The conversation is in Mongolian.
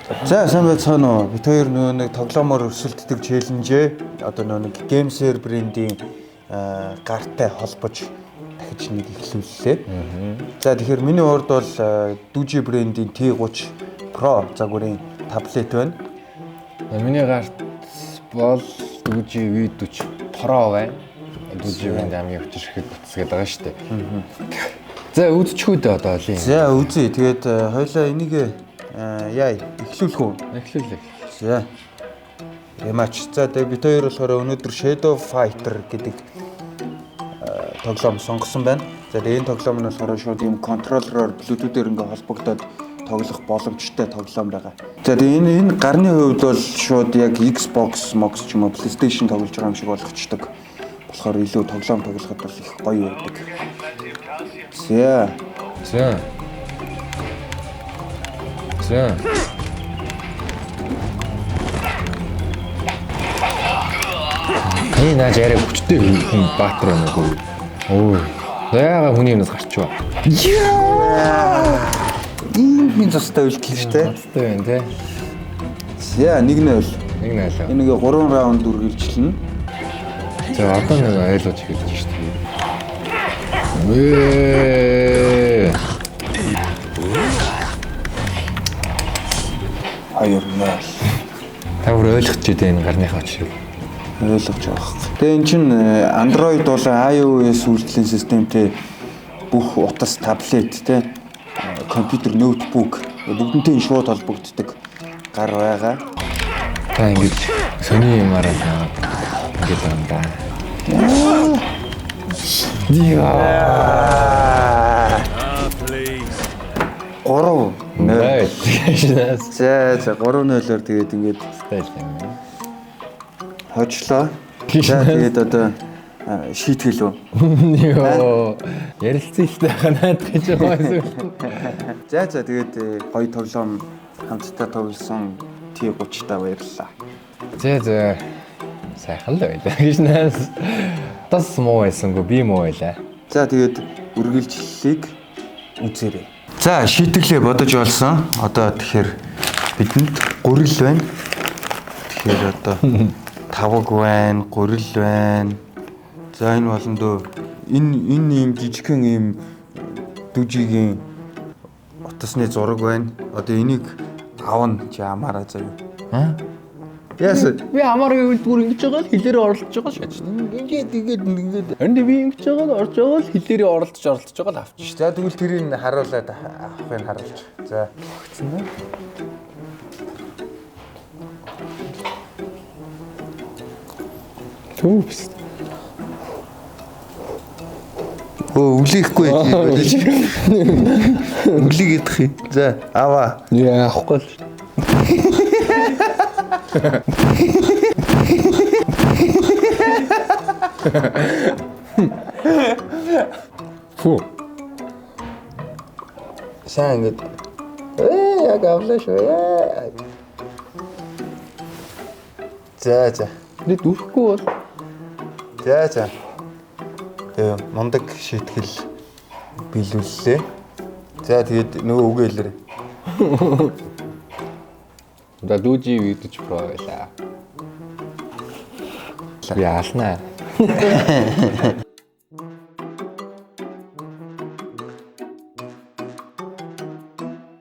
За сайн байцгаана уу? Бид хоёр нэг тоглоомоор өрсөлддөг челленжээ одоо нэг Gameser брендийн гартай холбож дахиж нэг эхлүүллээ. За тэгэхээр миний урд бол Duji брендийн T30 Pro загварын таблет байна. Миний гарт бол Duji V40 Pro байна. Duji брэнд хамгийн хүчирхэг утас гэдэг байгаа шүү дээ. За үзчихүү дээ одоо л юм. За үзье. Тэгээд хоёлаа энийг яа эхлүүлэх үү? Эхлүүлээ. За. Ремач. За тэгээд бид хоёр болохоор өнөөдөр Shadow Fighter гэдэг тоглоом сонгосон байна. За тэгээд энэ тоглоом нь болохоор шууд юм контроллероор Bluetooth-ээр ингээ холбогдоод тоглох боломжтой тоглоом байгаа. За тэгээд энэ гарны хувьд бол шууд яг Xbox, Mox ч юм уу PlayStation тоглож байгаа юм шиг болгочдөг. Болохоор илүү тоглоом тоглоход бол их гоё байдаг. За. Энэ наа яриа хүчтэй хүн баатар байна уу? Өө. Яага хүний юмнаас гарчваа. Ийм зөстэй үйлдэл шүү дээ. Зөстэй байна те. За 1-0. 1-0. Энийг 3 раунд үргэлжлэнэ. За одоо нэг айлууж хэлж шүү дээ. 2-0. Та бүр ойлгоч дээ энэ гарныхаа очрыг. Ойлгож байгаа. Тэгээ эн чинь Android бол iOS үйлдвэрлэлийн системтэй бүх утас таблет те компьютер, ноутбук бүгднтэй шууд холбогддог гар байгаа. Та ингэж сони юмараа ингэж юм да. Ороо. За 3-0-оор тэгээд ингэж стайл юм. хожлоо. За тэгээд одоо шийтгэл үү? Йоо. Ярилцсан л та ханаад гэж байгаа юм. За тэгээд гоё тоглоом хамтдаа тоглосон T30 та баярлалаа. За. Сайхан л байлаа гэж наас. Тас муу байсангүй би муу байлаа. За тэгээд үргэлжлэлийг үзээрэй. За шийтгэлээ бодож олсон. Одоо тэгэхээр бидэнд гурил байна. Тэгэхээр одоо тавг байна, гурил байна. За энэ болондоо энэ ийм жижигхэн ийм Duji-гийн утасны зураг байна. Одоо энийг авна чи амаараа заяа. Яс. Би амаараа үлдгүр ингэж байгаа л хилээрээ оролцож байгаа шаач. Ингээд. Энд би ингэж байгаа л орж байгаа л хилээрээ оролцож байгаа л авчих. За тэгвэл тэрийг харуулад авахыг харуулж. За. Багцсан да. Төвс. Өглөхгүй байж. Өглийг идэх юм. За, аваа. Яа, авахгүй л. Фу. Сайн ингэж. Яг авлаа шүү. За. Би дүүрэхгүй бол. За. Тэгээ мундаг шийтгэл биелүүллээ. За тэгээд нөгөө үгээ хэлээрэй. Да Duji V40 Pro байлаа. Яалнаа.